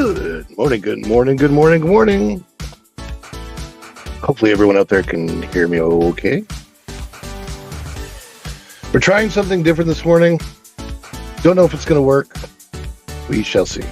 Good morning, good morning, good morning, good morning. Hopefully everyone out there can hear me okay. We're trying something different this morning. Don't know if it's going to work. We shall see.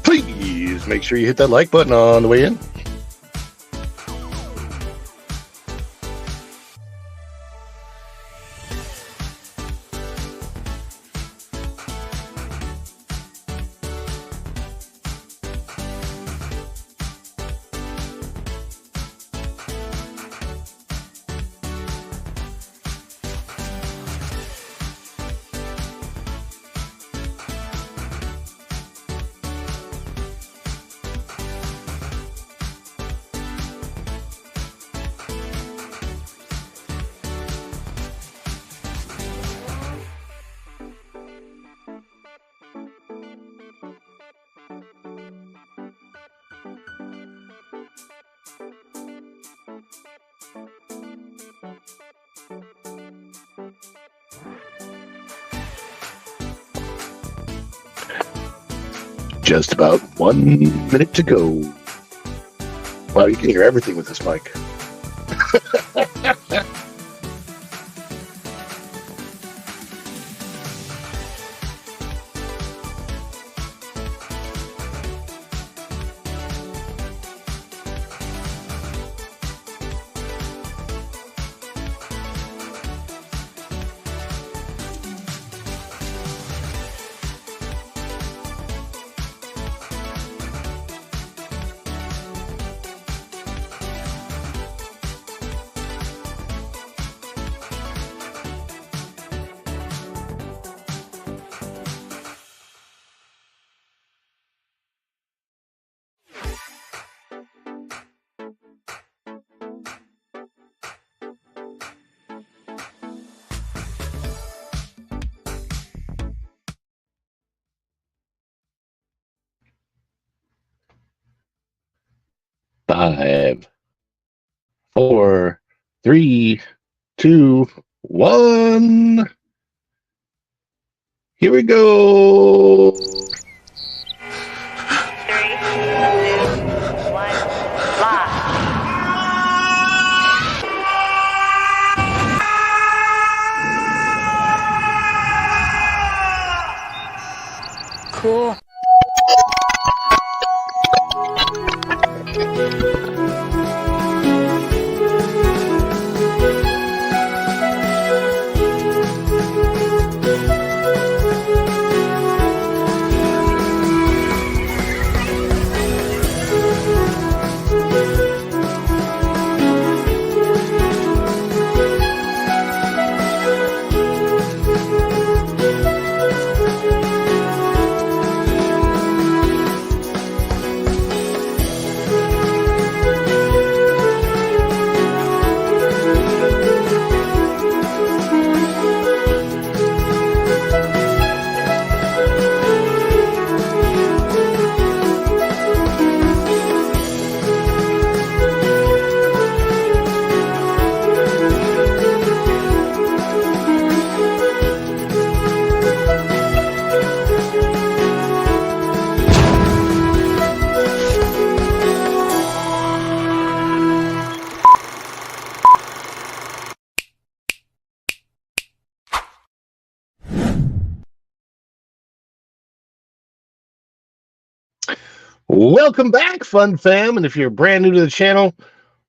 Please make sure you hit that like button on the way in. Just about 1 minute to go. Wow, you can hear everything with this mic. Five, 4, 3, 2, 1. Here we go. 3, 2, 1, live. Cool. Welcome back, Fun Fam. And if you're brand new to the channel,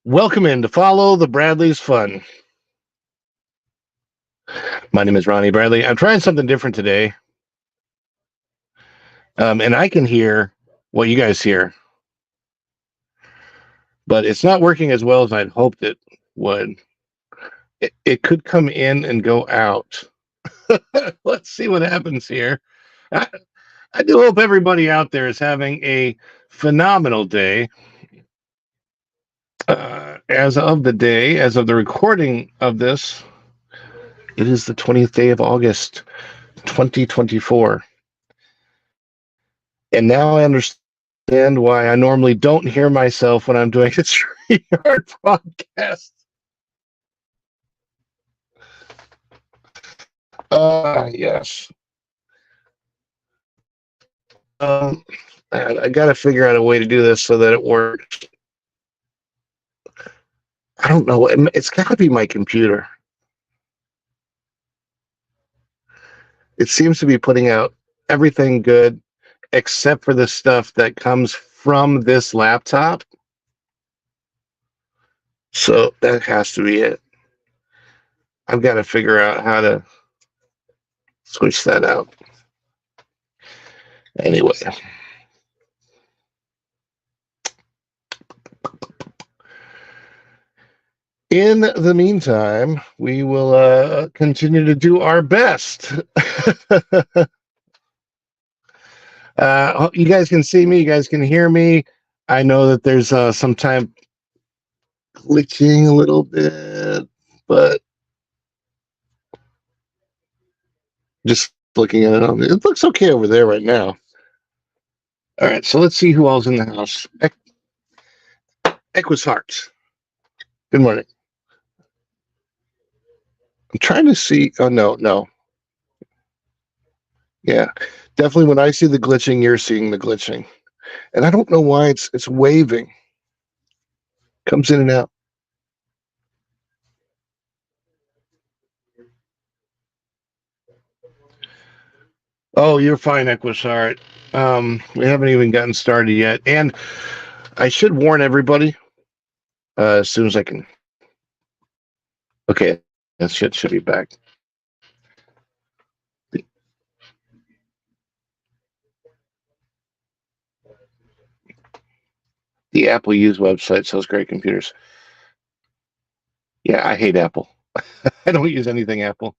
welcome in to follow the Bradley's Fun. My name is Ronnie Bradley. I'm trying something different today. And I can hear what you guys hear. But it's not working as well as I'd hoped it would. It could come in and go out. Let's see what happens here. I do hope everybody out there is having a phenomenal day. As of the recording of this, it is the 20th day of August, 2024. And now I understand why I normally don't hear myself when I'm doing a StreamYard podcast. Yes. I got to figure out a way to do this so that it works. I don't know. It's got to be my computer. It seems to be putting out everything good except for the stuff that comes from this laptop. So that has to be it. I've got to figure out how to switch that out. Anyway. In the meantime, we will continue to do our best. You guys can see me. You guys can hear me. I know that there's sometimes glitching a little bit, but just looking at it, it looks okay over there right now. All right, so let's see who all's in the house. Equus Heart. Good morning. I'm trying to see. Oh, no. Yeah, definitely when I see the glitching, you're seeing the glitching. And I don't know why it's waving. Comes in and out. Oh, you're fine, Equus Heart. We haven't even gotten started yet. And I should warn everybody as soon as I can. Okay, that shit should be back. The Apple Use website sells great computers. Yeah, I hate Apple. I don't use anything Apple.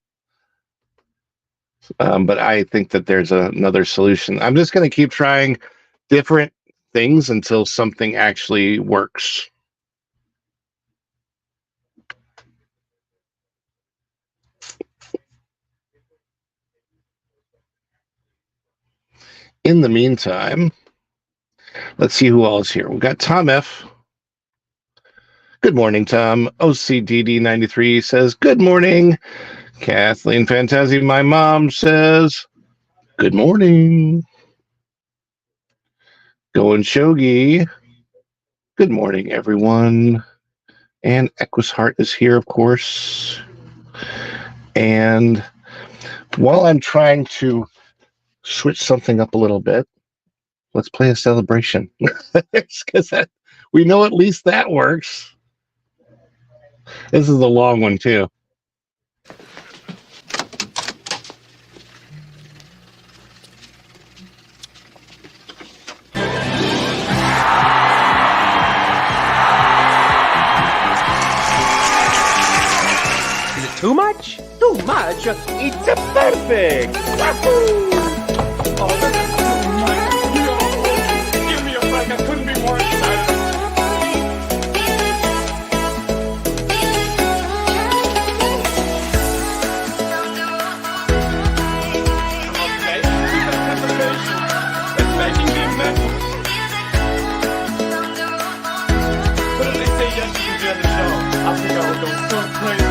But I think that there's another solution. I'm just going to keep trying different things until something actually works. In the meantime, let's see who all is here. We've got Tom F. Good morning, Tom. OCDD93 says, good morning. Kathleen Fantasy, my mom, says, good morning. Going Shogi. Good morning, everyone. And Equus Heart is here, of course. And while I'm trying to switch something up a little bit, let's play a celebration. Because we know at least that works. This is a long one, too. Too much? Too much? It's a perfect! Wahoo! Oh, this is too much! No! Give me a break, I couldn't be more excited! Okay, keep it anticipation. It's making me mental. But if they say yes, you can do the show. I think I would go so crazy.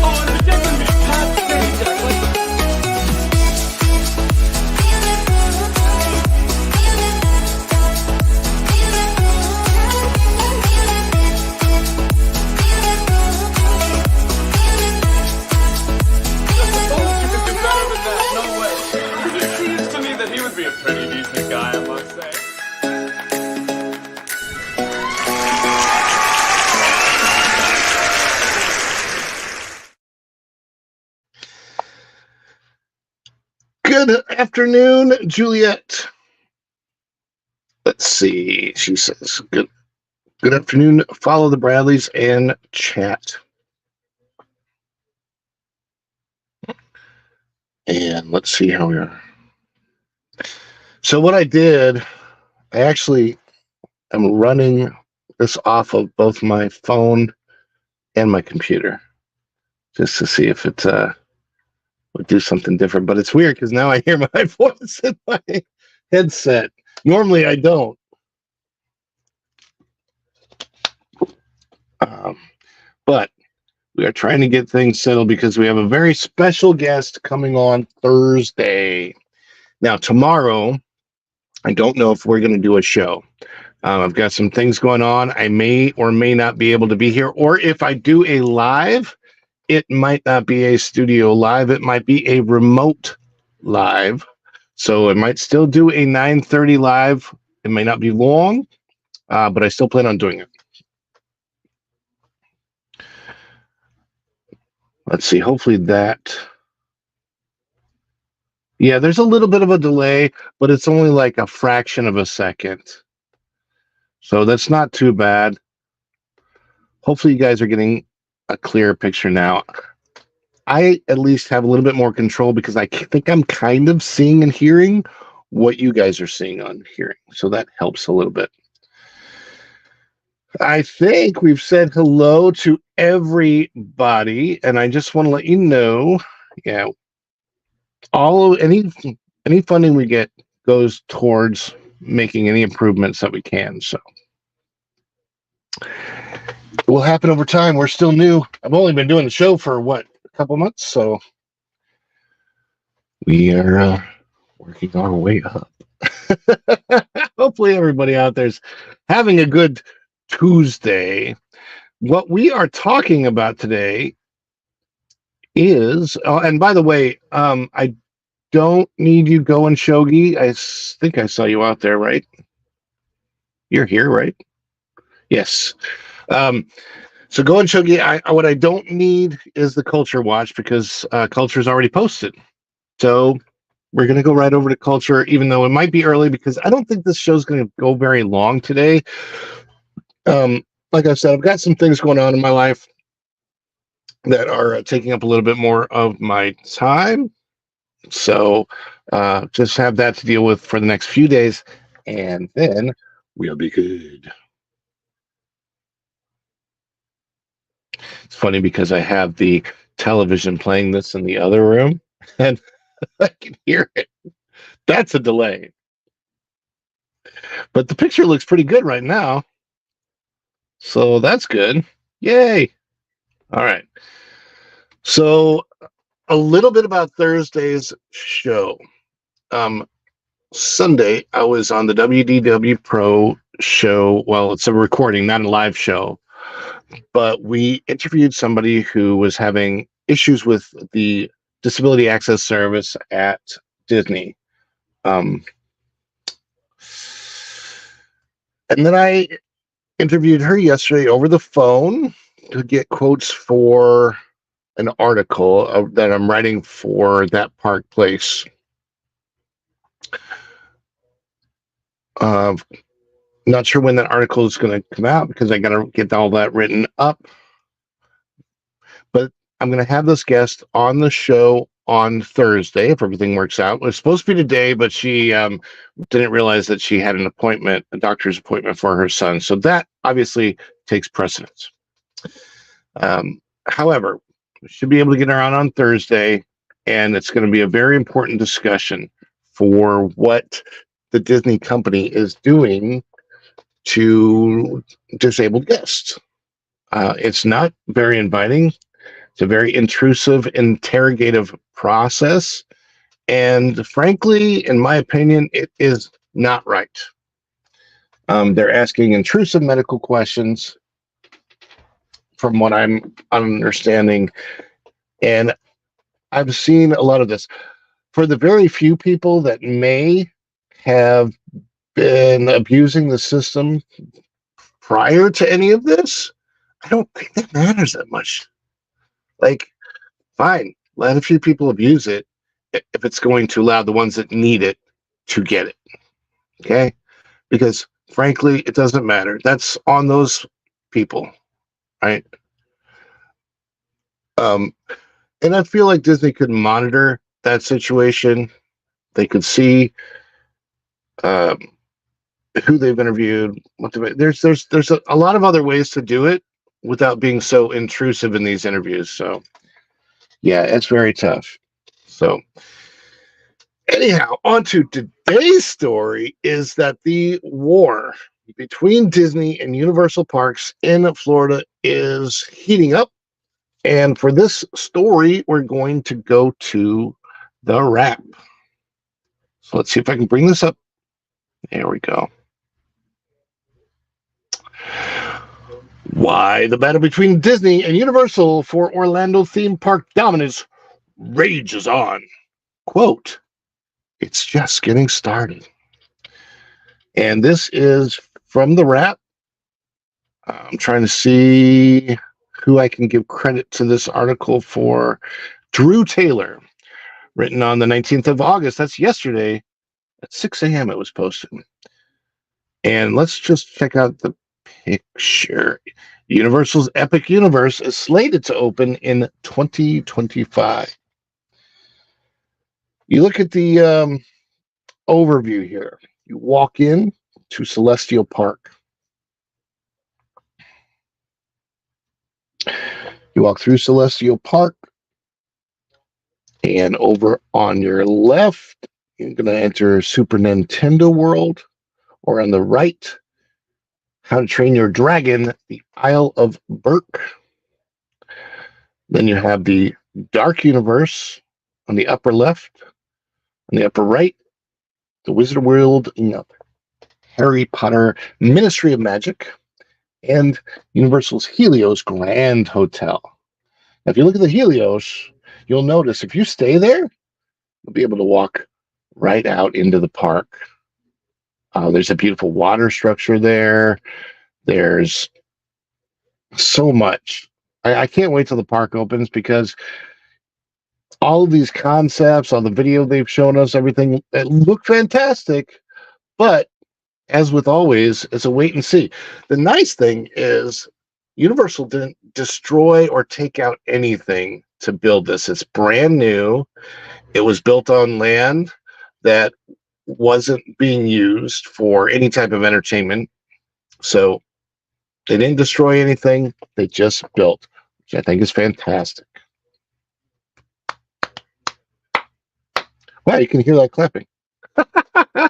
Oh, Good afternoon, Juliet. Let's see. She says, good afternoon. Follow the Bradleys and chat. And let's see how we are. So what I did, I actually am running this off of both my phone and my computer just to see if it would do something different. But it's weird because now I hear my voice in my headset. Normally I don't. But we are trying to get things settled because we have a very special guest coming on Thursday. Now, tomorrow, I don't know if we're going to do a show. I've got some things going on. I may or may not be able to be here. Or if I do a live, it might not be a studio live. It might be a remote live. So I might still do a 9:30 live. It may not be long, but I still plan on doing it. Let's see. Hopefully that. Yeah, there's a little bit of a delay, but it's only like a fraction of a second. So that's not too bad. Hopefully you guys are getting a clearer picture now. I at least have a little bit more control because I think I'm kind of seeing and hearing what you guys are seeing on hearing. So that helps a little bit. I think we've said hello to everybody, and I just want to let you know, yeah, any funding we get goes towards making any improvements that we can. So it will happen over time. We're still new. I've only been doing the show for a couple months, so we are working our way up. Hopefully everybody out there's having a good Tuesday. What we are talking about today is, and by the way, I don't need you going, Shogi. I think I saw you out there, right? You're here, right? Yes. So go and Shogi. What I don't need is the Culture Watch because Culture's already posted. So we're going to go right over to Culture, even though it might be early because I don't think this show's going to go very long today. Like I said, I've got some things going on in my life that are taking up a little bit more of my time. So just have that to deal with for the next few days, and then we'll be good. It's funny because I have the television playing this in the other room, and I can hear it. That's a delay. But the picture looks pretty good right now. So that's good. Yay. All right. So a little bit about Thursday's show. Sunday, I was on the WDW Pro show. Well, it's a recording, not a live show. But we interviewed somebody who was having issues with the Disability Access Service at Disney. And then I interviewed her yesterday over the phone to get quotes for an article that I'm writing for that park place. Not sure when that article is going to come out because I got to get all that written up. But I'm going to have this guest on the show on Thursday if everything works out. It was supposed to be today, but she didn't realize that she had an appointment, a doctor's appointment for her son. So that obviously takes precedence. However, we should be able to get her on Thursday, and it's going to be a very important discussion for what the Disney company is doing to disabled guests. It's not very inviting. It's a very intrusive, interrogative process. And frankly, in my opinion, it is not right. They're asking intrusive medical questions from what I'm understanding. And I've seen a lot of this. For the very few people that may have been abusing the system prior to any of this, I don't think that matters that much. Like, fine, let a few people abuse it if it's going to allow the ones that need it to get it. Okay? Because frankly, it doesn't matter. That's on those people, right? And I feel like Disney could monitor that situation. They could see um, who they've interviewed. There's a lot of other ways to do it without being so intrusive in these interviews. So yeah, it's very tough. So anyhow, on to today's story is that the war between Disney and Universal Parks in Florida is heating up. And for this story, we're going to go to the wrap. So let's see if I can bring this up. There we go. Why the battle between Disney and Universal for Orlando theme park dominance rages on. Quote, it's just getting started. And this is from the wrap. I'm trying to see who I can give credit to this article for. Drew Taylor, written on the 19th of August. That's yesterday at 6 a.m. it was posted. And let's just check out the picture. Universal's Epic Universe is slated to open in 2025. You look at the overview here. You walk in to Celestial Park. You walk through Celestial Park, and over on your left, you're going to enter Super Nintendo World, or on the right, How to Train Your Dragon, the Isle of Berk. Then you have the Dark Universe on the upper left. On the upper right, the Wizard World, Harry Potter Ministry of Magic, and Universal's Helios Grand Hotel. Now, if you look at the Helios, you'll notice if you stay there, you'll be able to walk right out into the park. There's a beautiful water structure there. There's so much. I can't wait till the park opens because all of these concepts, all the video they've shown us, everything, it looked fantastic. But as with always, it's a wait and see. The nice thing is Universal didn't destroy or take out anything to build this. It's brand new. It was built on land that wasn't being used for any type of entertainment. So they didn't destroy anything. They just built, which I think is fantastic. Wow, you can hear that clapping. I'm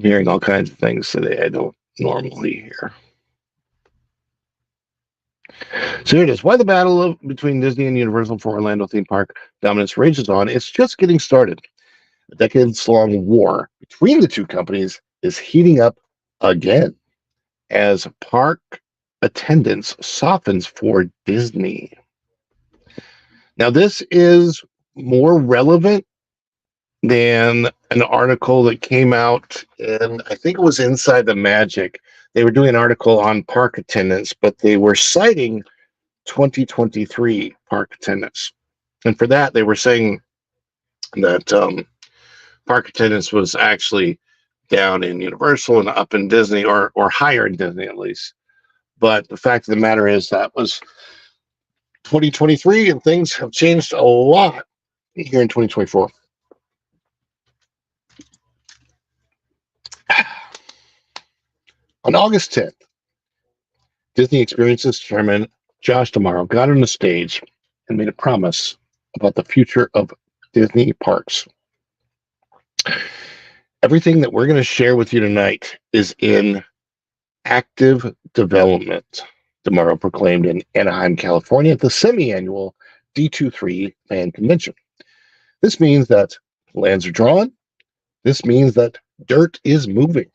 hearing all kinds of things today I don't normally hear. So here it is. Why the battle between Disney and Universal for Orlando theme park dominance rages on. It's just getting started. A decades-long war between the two companies is heating up again as park attendance softens for Disney. Now, this is more relevant than an article that came out in, I think it was Inside the Magic. They were doing an article on park attendance, but they were citing 2023 park attendance. And for that, they were saying that park attendance was actually down in Universal and up in Disney, or higher in Disney at least. But the fact of the matter is that was 2023, and things have changed a lot here in 2024. On August 10th, Disney Experiences Chairman Josh D'Amaro got on the stage and made a promise about the future of Disney parks. Everything that we're going to share with you tonight is in active development, D'Amaro proclaimed in Anaheim, California at the semi-annual D23 Land Convention. This means that lands are drawn. This means that dirt is moving.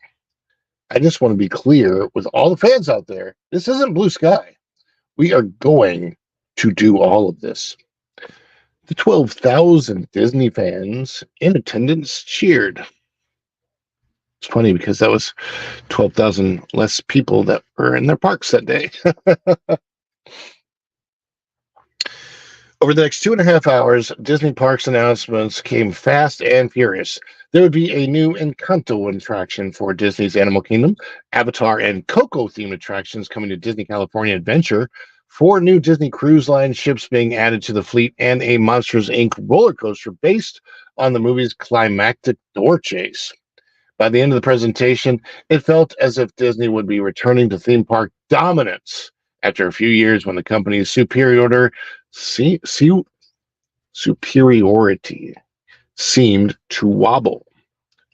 I just want to be clear with all the fans out there, this isn't blue sky. We are going to do all of this. The 12,000 Disney fans in attendance cheered. It's funny because that was 12,000 less people that were in their parks that day. Over the next 2.5 hours, Disney Parks announcements came fast and furious. There would be a new Encanto attraction for Disney's Animal Kingdom, Avatar and Coco themed attractions coming to Disney California Adventure, 4 new Disney Cruise Line ships being added to the fleet, and a Monsters Inc. roller coaster based on the movie's climactic door chase. By the end of the presentation, it felt as if Disney would be returning to theme park dominance after a few years when the company's superiority seemed to wobble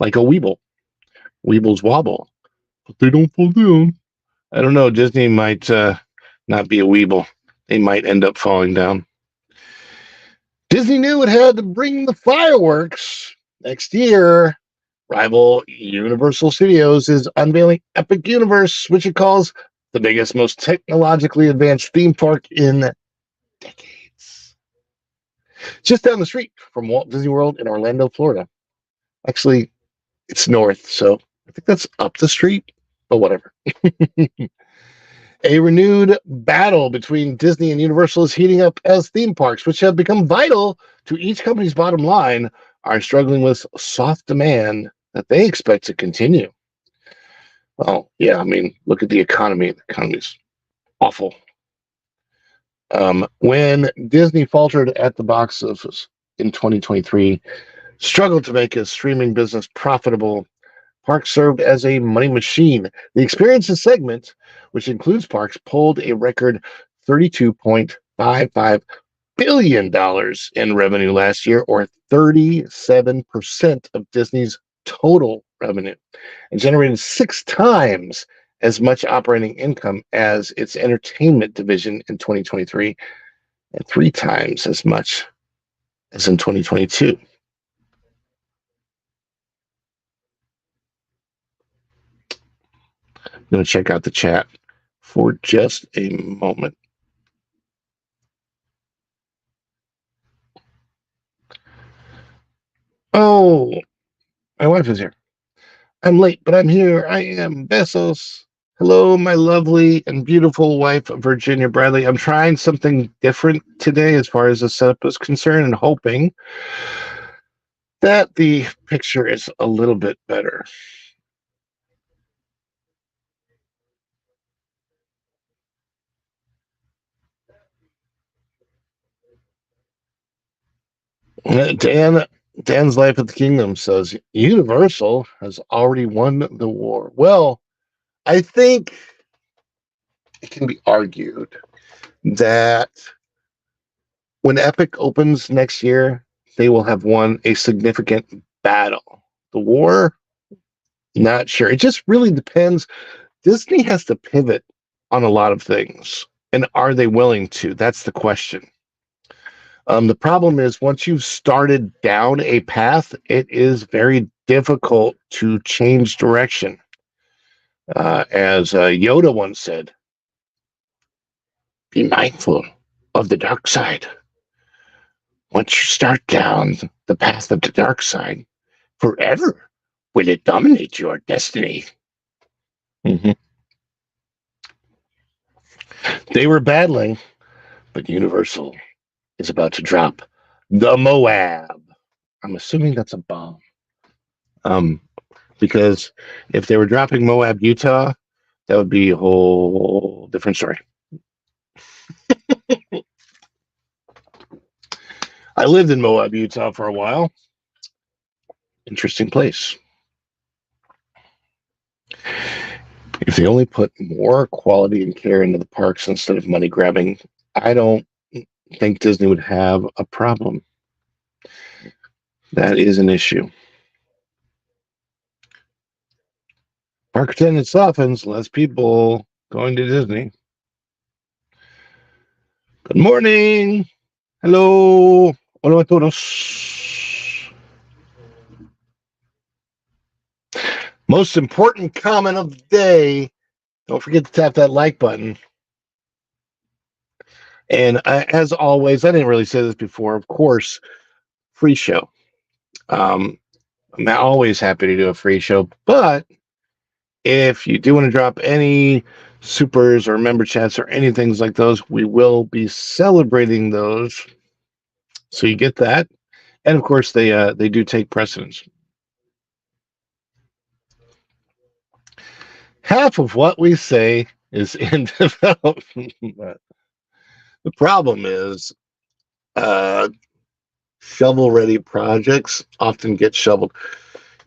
like a weeble. Weebles wobble, but they don't fall down. I don't know. Disney might not be a weeble. They might end up falling down. Disney knew it had to bring the fireworks next year. Rival Universal Studios is unveiling Epic Universe, which it calls the biggest, most technologically advanced theme park in decades. Just down the street from Walt Disney World in Orlando, Florida. Actually, it's north, so I think that's up the street, but whatever. A renewed battle between Disney and Universal is heating up as theme parks, which have become vital to each company's bottom line, are struggling with soft demand that they expect to continue. Well, yeah, I mean, look at the economy. The economy's awful. When Disney faltered at the box office in 2023, struggled to make its streaming business profitable, Parks served as a money machine. The experiences segment, which includes parks, pulled a record $32.55 billion in revenue last year, or 37% of Disney's total revenue, and generated 6 times as much operating income as its entertainment division in 2023, and 3 times as much as in 2022. I'm going to check out the chat for just a moment. Oh, my wife is here. I'm late, but I'm here. I am. Besos. Hello, my lovely and beautiful wife, Virginia Bradley. I'm trying something different today as far as the setup is concerned and hoping that the picture is a little bit better. Dan's Life at the Kingdom says Universal has already won the war. Well, I think it can be argued that when Epic opens next year, they will have won a significant battle. The war, not sure. It just really depends. Disney has to pivot on a lot of things. And are they willing to? That's the question. The problem is once you've started down a path, it is very difficult to change direction. As Yoda once said, be mindful of the dark side. Once you start down the path of the dark side, forever will it dominate your destiny. Mm-hmm. They were battling, but Universal is about to drop the Moab. I'm assuming that's a bomb. Because if they were dropping Moab, Utah, that would be a whole different story. I lived in Moab, Utah for a while. Interesting place. If they only put more quality and care into the parks instead of money grabbing, I don't think Disney would have a problem. That is an issue. Park attendance softens, less people going to Disney. Good morning. Hello. Hola a todos. Most important comment of the day. Don't forget to tap that like button. And as always, I didn't really say this before, of course, free show. I'm always happy to do a free show, but if you do want to drop any supers or member chats or anything like those, we will be celebrating those So you get that, and of course they do take precedence. Half of what we say is in development. The problem is, uh, shovel-ready projects often get shoveled.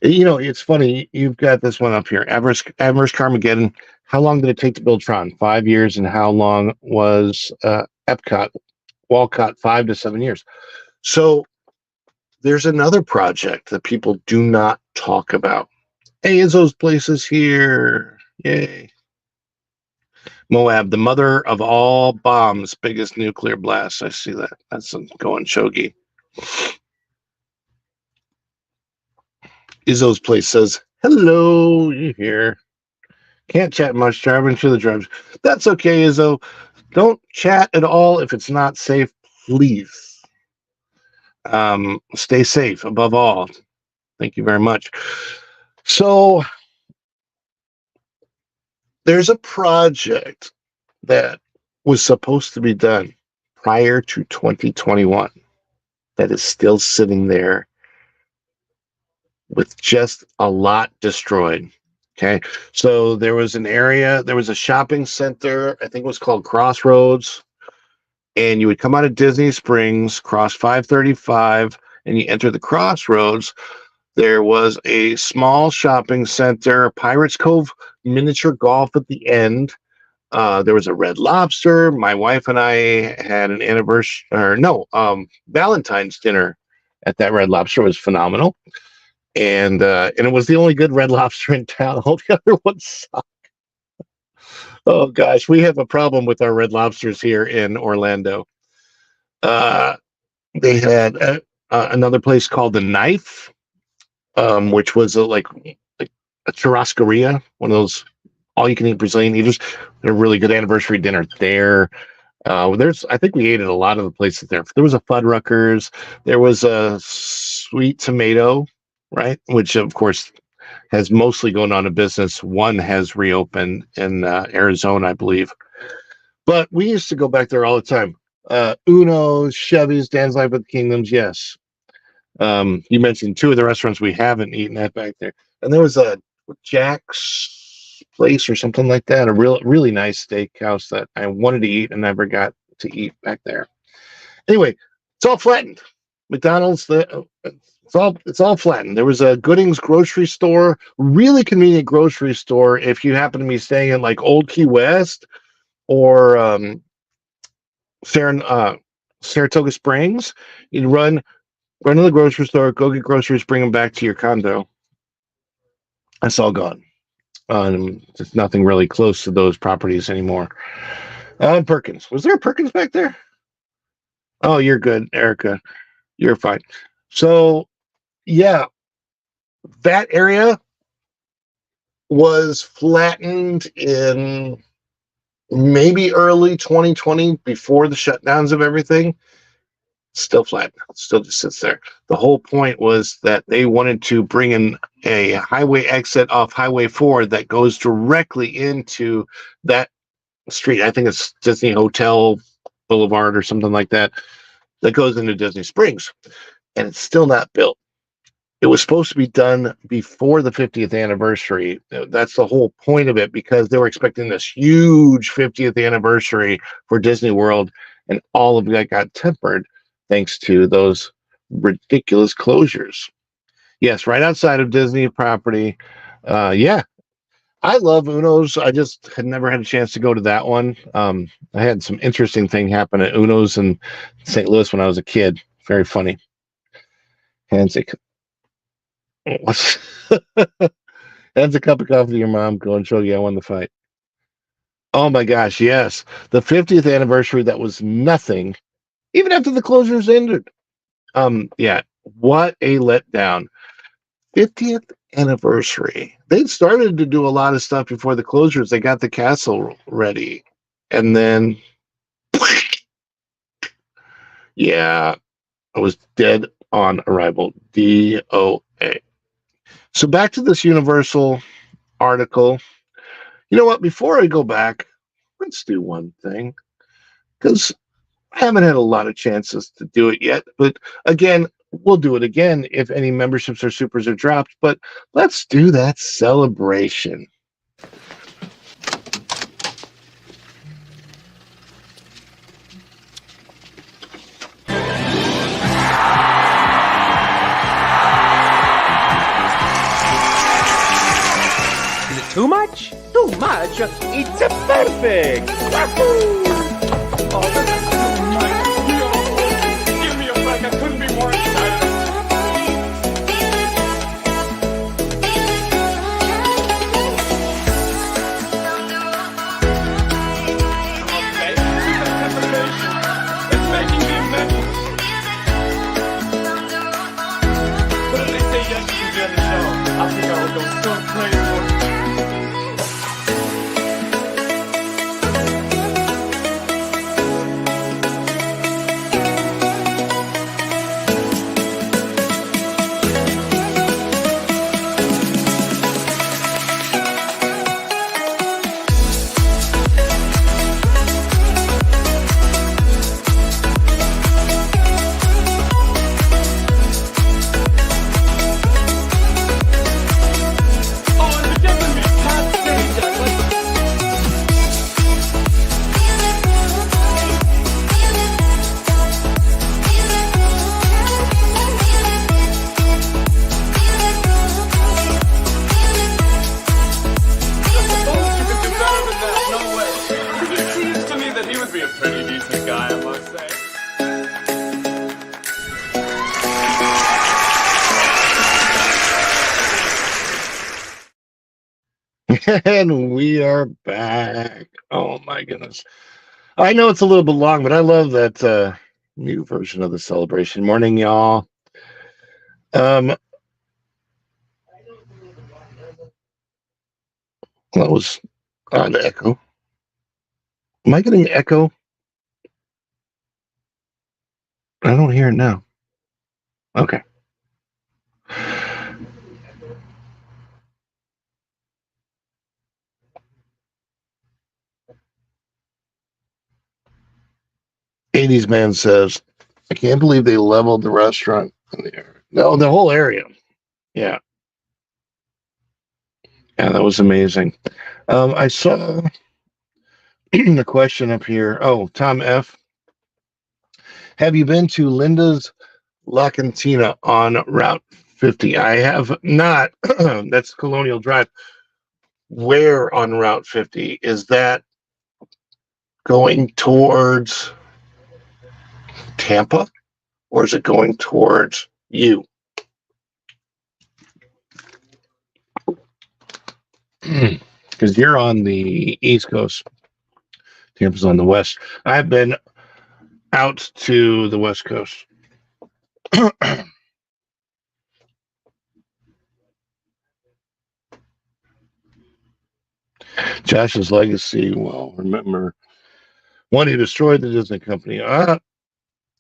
You know, it's funny. You've got this one up here, Everest Carmageddon. How long did it take to build Tron? 5 years. And how long was Epcot, Walcott? 5 to 7 years. So there's another project that people do not talk about. Hey, Izzo's place is here. Yay. Moab, the mother of all bombs, biggest nuclear blast. I see that. That's going shogi. Izzo's place says, hello, you here. Can't chat much, driving through the drives. That's okay, Izzo. Don't chat at all if it's not safe, please. Stay safe above all. Thank you very much. So there's a project that was supposed to be done prior to 2021 that is still sitting there with just a lot destroyed. Okay. So there was an area, there was a shopping center, I think it was called Crossroads. And you would come out of Disney Springs, cross 535, and you enter the Crossroads. There was a small shopping center, Pirates Cove miniature golf at the end. There was a Red Lobster. My wife and I had an anniversary, or no, Valentine's dinner at that Red Lobster. It was phenomenal. And it was the only good Red Lobster in town. All the other ones suck. Oh gosh, we have a problem with our Red Lobsters here in Orlando. Uh, they had another place called the Knife, which was like a churrascaria, one of those all-you-can-eat Brazilian eaters. A really good anniversary dinner there. I think we ate at a lot of the places there. There was a Fuddruckers. There was a Sweet Tomato, right? Which of course has mostly gone on a business. One has reopened in Arizona, I believe. But we used to go back there all the time. Uno's, Chevy's, Dan's Life with Kingdoms, yes. You mentioned two of the restaurants we haven't eaten at back there. And there was a Jack's Place or something like that, a really nice steakhouse that I wanted to eat and never got to eat back there. Anyway, it's all flattened. McDonald's, it's all flattened. There was a Gooding's grocery store, really convenient grocery store if you happen to be staying in like Old Key West or Saratoga Springs. You'd run to the grocery store, go get groceries, bring them back to your condo. That's all gone. There's nothing really close to those properties anymore. Perkins. Was there a Perkins back there? Oh, you're good, Erica. You're fine. So, yeah, that area was flattened in maybe early 2020 before the shutdowns of everything. Still flat, still just sits there. The whole point was that they wanted to bring in a highway exit off Highway 4 that goes directly into that street. I think it's Disney Hotel Boulevard or something like that, that goes into Disney Springs. And it's still not built. It was supposed to be done before the 50th anniversary. That's the whole point of it, because they were expecting this huge 50th anniversary for Disney World, and all of that got tempered thanks to those ridiculous closures. Yes, right outside of Disney property. Yeah, I love Uno's. I just had never had a chance to go to that one. I had some interesting thing happen at Uno's in St. Louis when I was a kid. Very funny. Hands a hands a cup of coffee to your mom. Go and show you I won the fight. Oh my gosh, yes. The 50th anniversary, that was nothing. Even after the closures ended. Yeah, what a letdown. 50th anniversary. They started to do a lot of stuff before the closures. They got the castle ready. And then, yeah, I was dead on arrival. DOA. So back to this Universal article. You know what? Before I go back, let's do one thing. Because I haven't had a lot of chances to do it yet, but again, we'll do it again if any memberships or supers are dropped. But let's do that celebration. Is it too much? Too much? It's perfect! Wahoo! Oh, this is too much. No! Give me a break. I couldn't be more excited. Okay, this is anticipation. It's making me mental. But if they say yes to the other show, I think I would go so crazy. And we are back. Oh my goodness. I know it's a little bit long, but I love that new version of the celebration. Morning, y'all. That was on echo. Am I getting echo? I don't hear it now. Okay. '80s man says, I can't believe they leveled the restaurant in the area. No, the whole area. Yeah. Yeah, that was amazing. I saw a question up here. Oh, Tom F. Have you been to Linda's La Cantina on Route 50? I have not. That's Colonial Drive. Where on Route 50? Is that going towards Tampa, or is it going towards you? Because you're on the East Coast, Tampa's on the West. I've been out to the West Coast. Josh's legacy. Well, remember when he destroyed the Disney company.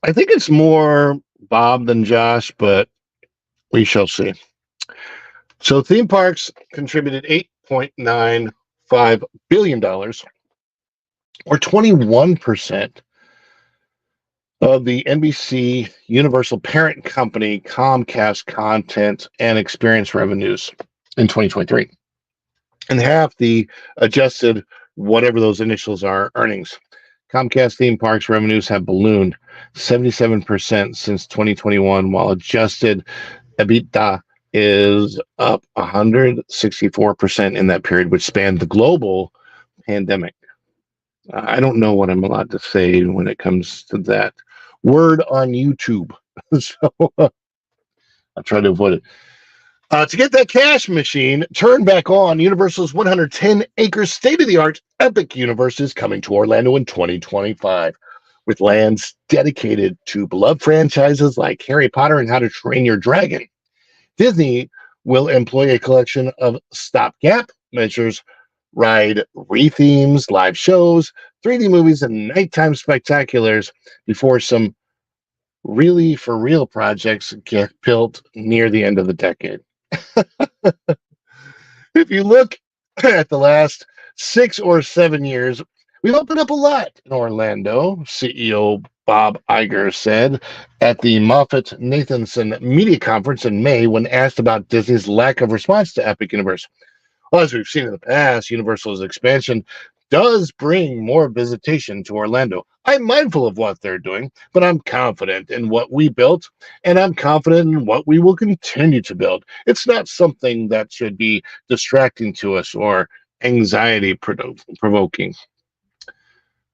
I think it's more Bob than Josh, but we shall see. So theme parks contributed $8.95 billion, or 21% of the NBC Universal parent company Comcast content and experience revenues in 2023. And half the adjusted, whatever those initials are, earnings. Comcast theme parks revenues have ballooned 77% since 2021, while adjusted EBITDA is up 164% in that period, which spanned the global pandemic. I don't know what I'm allowed to say when it comes to that word on YouTube. So I'll try to avoid it. To get that cash machine turned back on, Universal's 110-acre state-of-the-art Epic Universe is coming to Orlando in 2025, with lands dedicated to beloved franchises like Harry Potter and How to Train Your Dragon. Disney will employ a collection of stopgap measures, ride re-themes, live shows, 3D movies, and nighttime spectaculars before some really for real projects get built near the end of the decade. If you look at the last 6 or 7 years, we've opened up a lot in Orlando. CEO Bob Iger said at the Moffett-Nathanson Media Conference in May when asked about Disney's lack of response to Epic Universe. Well, as we've seen in the past, Universal's expansion does bring more visitation to Orlando. I'm mindful of what they're doing, but I'm confident in what we built, and I'm confident in what we will continue to build. It's not something that should be distracting to us or anxiety provoking.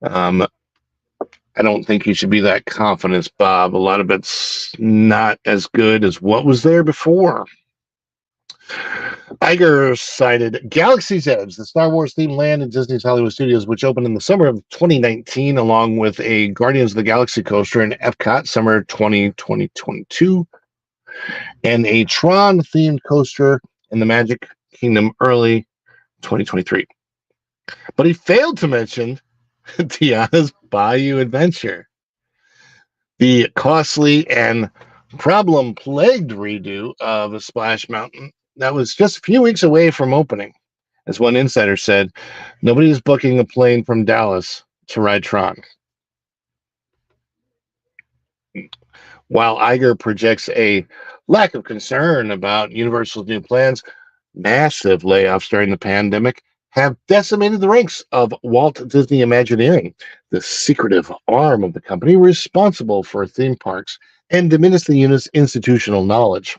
Um, I don't think you should be that confident, Bob. A lot of it's not as good as what was there before. Iger cited Galaxy's Edge, the Star Wars themed land in Disney's Hollywood Studios, which opened in the summer of 2019, along with a Guardians of the Galaxy coaster in Epcot summer 2022, and a Tron themed coaster in the Magic Kingdom early 2023. But he failed to mention Tiana's Bayou Adventure, the costly and problem-plagued redo of Splash Mountain that was just a few weeks away from opening. As one insider said, nobody is booking a plane from Dallas to ride Tron. While Iger projects a lack of concern about Universal's new plans, massive layoffs during the pandemic have decimated the ranks of Walt Disney Imagineering, the secretive arm of the company responsible for theme parks, and diminished the unit's institutional knowledge.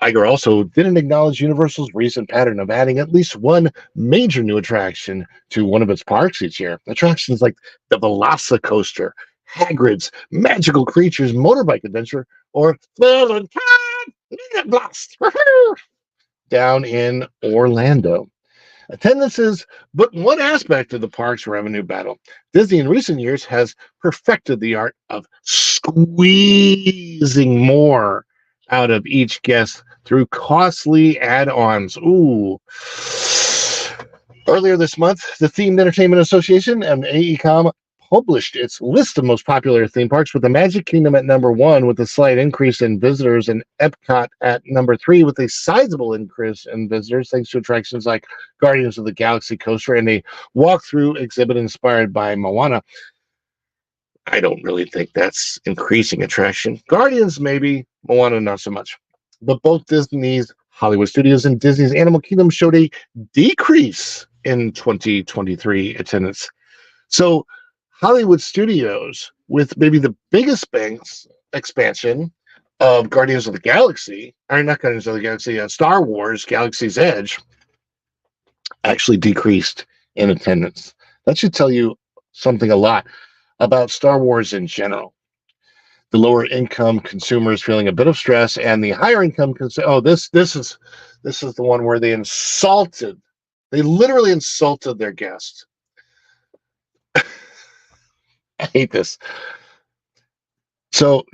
Iger also didn't acknowledge Universal's recent pattern of adding at least one major new attraction to one of its parks each year. Attractions like the Velocicoaster, Hagrid's Magical Creatures Motorbike Adventure, or Blast down in Orlando. Attendance is but one aspect of the park's revenue battle. Disney in recent years has perfected the art of squeezing more out of each guest through costly add-ons. Ooh. Earlier this month, the Themed Entertainment Association and AECOM published its list of most popular theme parks, with the Magic Kingdom at number 1 with a slight increase in visitors, and Epcot at number 3 with a sizable increase in visitors thanks to attractions like Guardians of the Galaxy coaster and a walkthrough exhibit inspired by Moana. I don't really think that's increasing attraction. Guardians maybe, Moana not so much. But both Disney's Hollywood Studios and Disney's Animal Kingdom showed a decrease in 2023 attendance. So Hollywood Studios, with maybe the biggest expansion of Guardians of the Galaxy, or not Guardians of the Galaxy, Star Wars Galaxy's Edge, actually decreased in attendance. That should tell you something a lot about Star Wars in general. The lower income consumers feeling a bit of stress, and the higher income this is the one where they literally insulted their guests. I hate this. So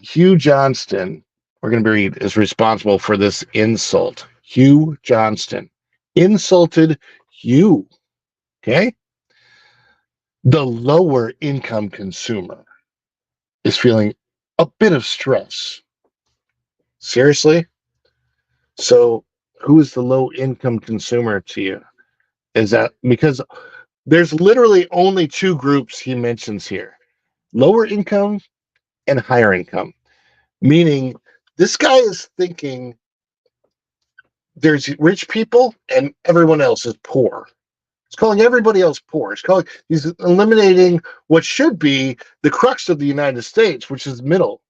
Hugh Johnston, we're going to read, is responsible for this insult. Hugh Johnston insulted you. Okay? The lower income consumer is feeling a bit of stress. Seriously? So who is the low income consumer to you? Is that because there's literally only two groups he mentions here: lower income and higher income, meaning this guy is thinking there's rich people and everyone else is poor. He's calling everybody else poor. He's eliminating what should be the crux of the United States, which is middle.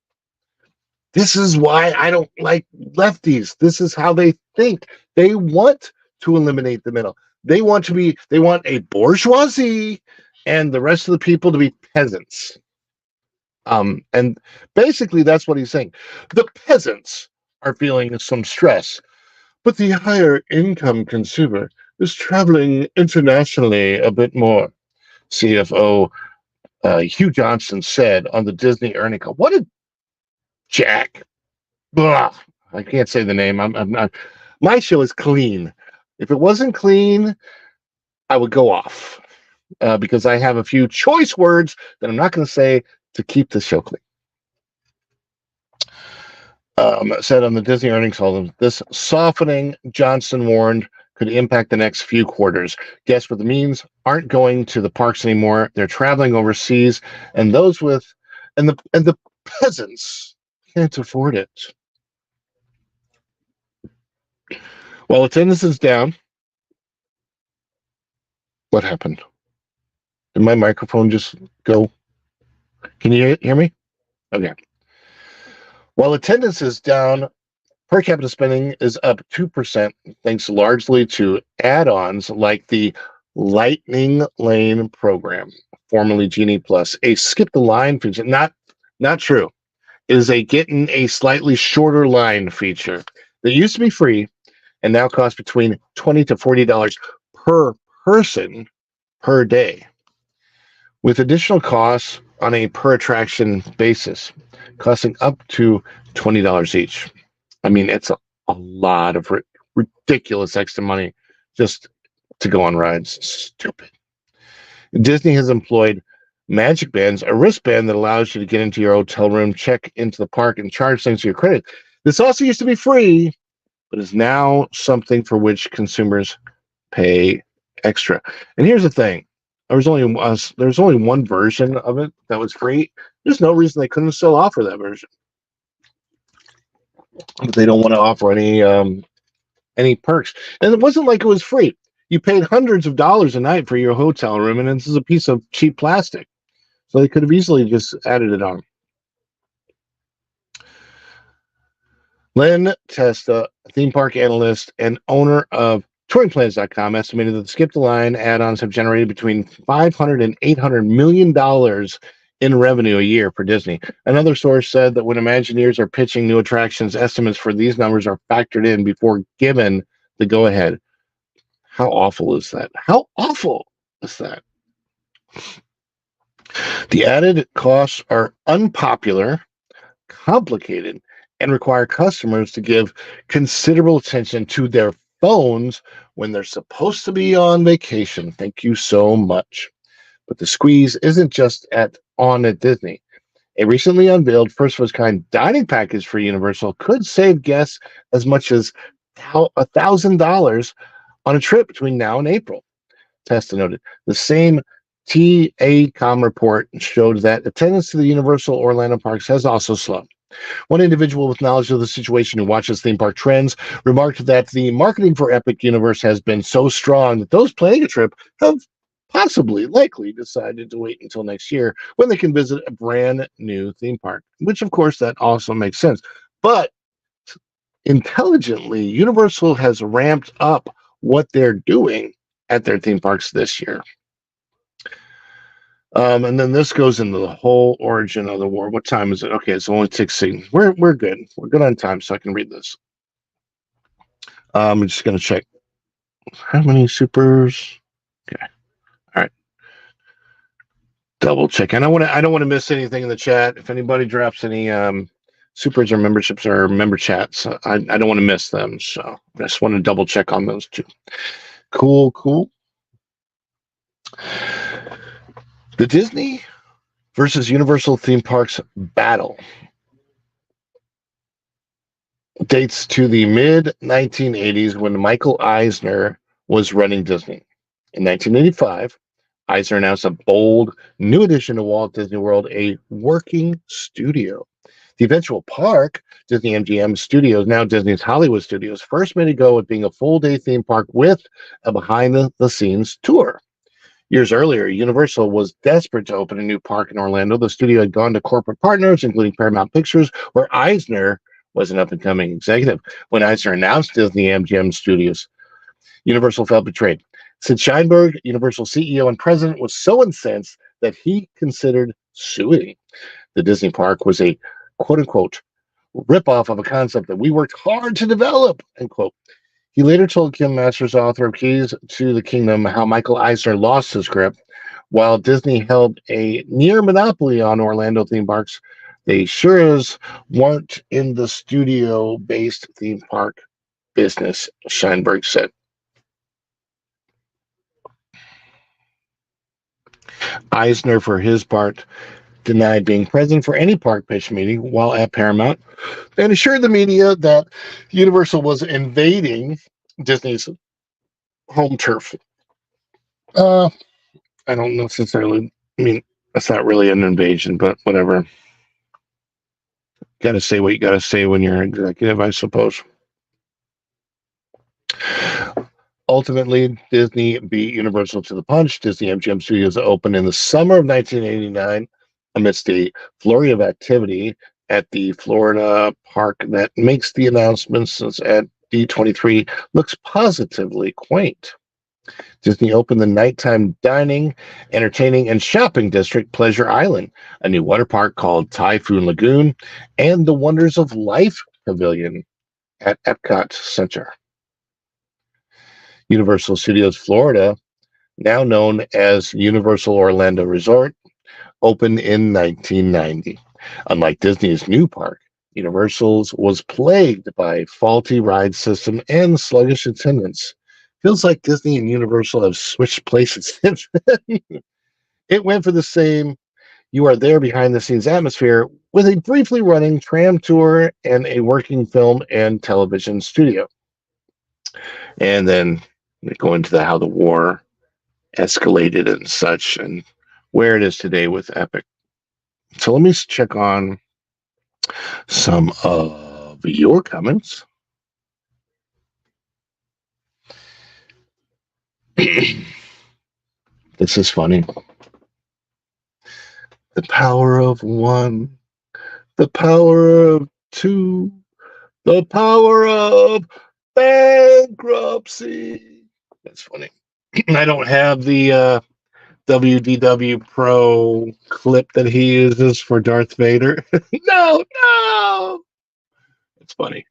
This is why I don't like lefties. This is how they think. They want to eliminate the middle. They want a bourgeoisie and the rest of the people to be peasants. And basically that's what he's saying. The peasants are feeling some stress, but the higher income consumer is traveling internationally a bit more. CFO Hugh Johnston said on the Disney earnings call. What did Jack? Blah, I can't say the name. I'm not. My show is clean. If it wasn't clean, I would go off because I have a few choice words that I'm not going to say to keep the show clean. Said on the Disney earnings call, this softening, Johnston warned, could impact the next few quarters. Guests with the means aren't going to the parks anymore. They're traveling overseas, and those with and the peasants can't afford it. While attendance is down, what happened? Did my microphone just go? Can you hear me? Okay. While attendance is down, per capita spending is up 2%, thanks largely to add-ons like the Lightning Lane program, formerly Genie Plus, a skip the line feature. Not true. It is a getting a slightly shorter line feature that used to be free and now costs between $20 to $40 per person per day, with additional costs on a per attraction basis, costing up to $20 each. I mean, it's a lot of ridiculous extra money just to go on rides. Stupid. Disney has employed Magic Bands, a wristband that allows you to get into your hotel room, check into the park, and charge things to your credit. This also used to be free, but is now something for which consumers pay extra. And here's the thing: there was only one version of it that was free. There's no reason they couldn't still offer that version, but they don't want to offer any perks. And it wasn't like it was free. You paid hundreds of dollars a night for your hotel room, and this is a piece of cheap plastic. So they could have easily just added it on. Len Testa, theme park analyst and owner of touringplans.com, estimated that the skip the line add-ons have generated between $500 and $800 million in revenue a year for Disney. Another source said that when Imagineers are pitching new attractions, estimates for these numbers are factored in before given the go-ahead. How awful is that? How awful is that? The added costs are unpopular, complicated, and require customers to give considerable attention to their phones when they're supposed to be on vacation. Thank you so much. But the squeeze isn't just at Disney. A recently unveiled first of its kind dining package for Universal could save guests as much as $1,000 on a trip between now and April. Testa noted. The same TACOM report showed that attendance to the Universal Orlando parks has also slowed. One individual with knowledge of the situation who watches theme park trends remarked that the marketing for Epic Universe has been so strong that those planning a trip have likely decided to wait until next year when they can visit a brand new theme park, which of course that also makes sense. But intelligently, Universal has ramped up what they're doing at their theme parks this year. And then this goes into the whole origin of the war. What time is it? Okay, it's only 16. We're good. We're good on time, so I can read this. I'm just gonna check how many supers. Okay, all right. Double check. And I don't want to miss anything in the chat. If anybody drops any supers or memberships or member chats, I don't want to miss them. So I just want to double check on those two. Cool. The Disney versus Universal theme parks battle dates to the mid-1980s when Michael Eisner was running Disney. In 1985, Eisner announced a bold new addition to Walt Disney World, a working studio. The eventual park, Disney MGM Studios, now Disney's Hollywood Studios, first made a go at being a full-day theme park with a behind-the-scenes tour. Years earlier, Universal was desperate to open a new park in Orlando. The studio had gone to corporate partners, including Paramount Pictures, where Eisner was an up-and-coming executive. When Eisner announced Disney MGM Studios, Universal felt betrayed. Sid Sheinberg, Universal CEO and president, was so incensed that he considered suing. The Disney park was a quote-unquote ripoff of a concept that we worked hard to develop, end quote. He later told Kim Masters, author of Keys to the Kingdom, how Michael Eisner lost his grip. While Disney held a near monopoly on Orlando theme parks, they sure as weren't in the studio-based theme park business, Sheinberg said. Eisner, for his part, denied being present for any park pitch meeting while at Paramount and assured the media that Universal was invading Disney's home turf. I don't necessarily, I mean, that's not really an invasion, but whatever. Got to say what you got to say when you're an executive, I suppose. Ultimately, Disney beat Universal to the punch. Disney MGM Studios opened in the summer of 1989 amidst a flurry of activity at the Florida park that makes the announcements at D23 looks positively quaint. Disney opened the nighttime dining, entertaining, and shopping district Pleasure Island, a new water park called Typhoon Lagoon, and the Wonders of Life Pavilion at Epcot Center. Universal Studios Florida, now known as Universal Orlando Resort, opened in 1990. Unlike Disney's new park, Universal's was plagued by faulty ride system and sluggish attendance. Feels like Disney and Universal have switched places since then. It went for the same you are there behind the scenes atmosphere with a briefly running tram tour and a working film and television studio. And then we go into how the war escalated and such and where it is today with Epic. So let me check on some of your comments. This is funny. The power of one, the power of two, the power of bankruptcy. That's funny. I don't have the WDW Pro clip that he uses for Darth Vader. No. It's funny.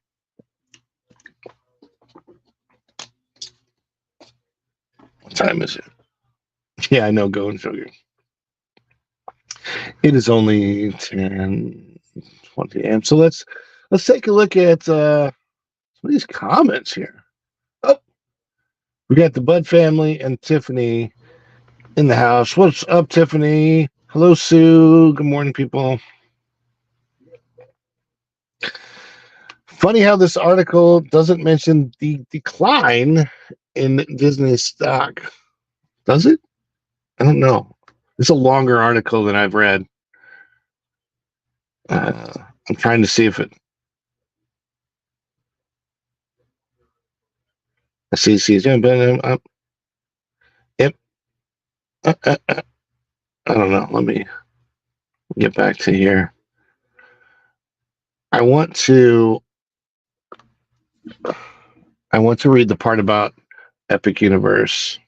What time is it? Yeah, I know. Go and sugar. It is only 10:20 a.m. So let's take a look at some of these comments here. Oh, we got the Bud family and Tiffany in the house. What's up, Tiffany? Hello, Sue. Good morning, people. Funny how this article doesn't mention the decline in Disney stock. Does it? I don't know. It's a longer article than I've read. I'm trying to see if it. I see. Yep. I don't know. Let me get back to here. I want to read the part about Epic Universe.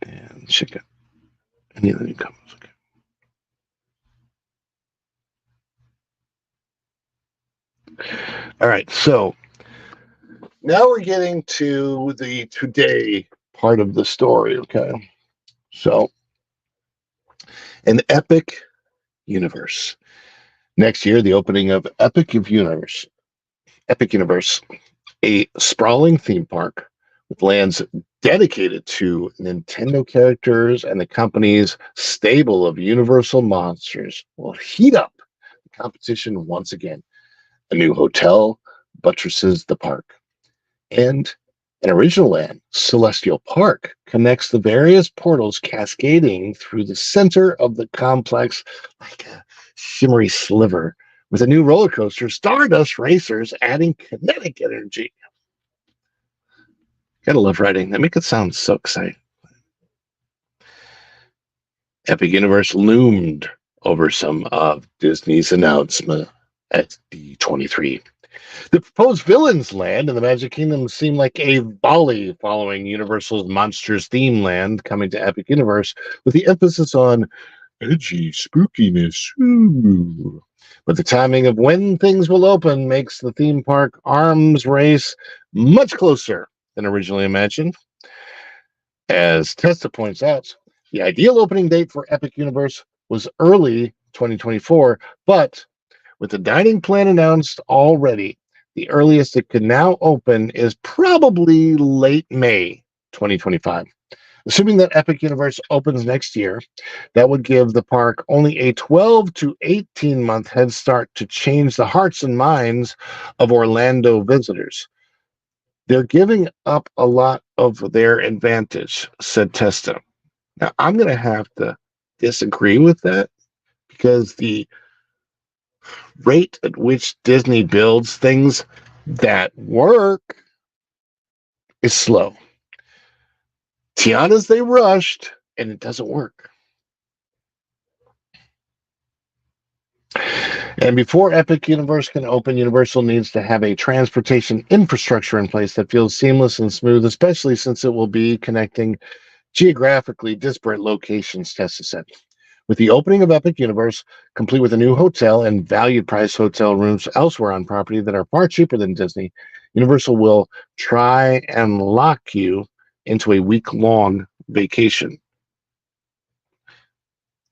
And check it. Any of the new comments? Okay. All right, so now we're getting to the today part of the story, okay? So, an Epic Universe. Next year, the opening of Epic Universe, a sprawling theme park with lands dedicated to Nintendo characters and the company's stable of Universal monsters will heat up the competition once again. A new hotel buttresses the park, and an original land, Celestial Park, connects the various portals cascading through the center of the complex like a shimmery sliver, with a new roller coaster, Stardust Racers, adding kinetic energy. Gotta love writing. That makes it sound so exciting. Epic Universe loomed over some of Disney's announcement at D23. The proposed villains land in the Magic Kingdom seemed like a volley following Universal's Monsters theme land coming to Epic Universe, with the emphasis on edgy spookiness. Ooh. But the timing of when things will open makes the theme park arms race much closer than originally imagined. As Testa points out, the ideal opening date for Epic Universe was early 2024, but with the dining plan announced already, the earliest it could now open is probably late May 2025. Assuming that Epic Universe opens next year, that would give the park only a 12 to 18-month head start to change the hearts and minds of Orlando visitors. They're giving up a lot of their advantage, said Testa. Now, I'm going to have to disagree with that, because the rate at which Disney builds things that work is slow. Tiana's they rushed, and it doesn't work. And before Epic Universe can open, Universal needs to have a transportation infrastructure in place that feels seamless and smooth, especially since it will be connecting geographically disparate locations, Tessa said. With the opening of Epic Universe, complete with a new hotel and valued price hotel rooms elsewhere on property that are far cheaper than Disney, Universal will try and lock you into a week-long vacation.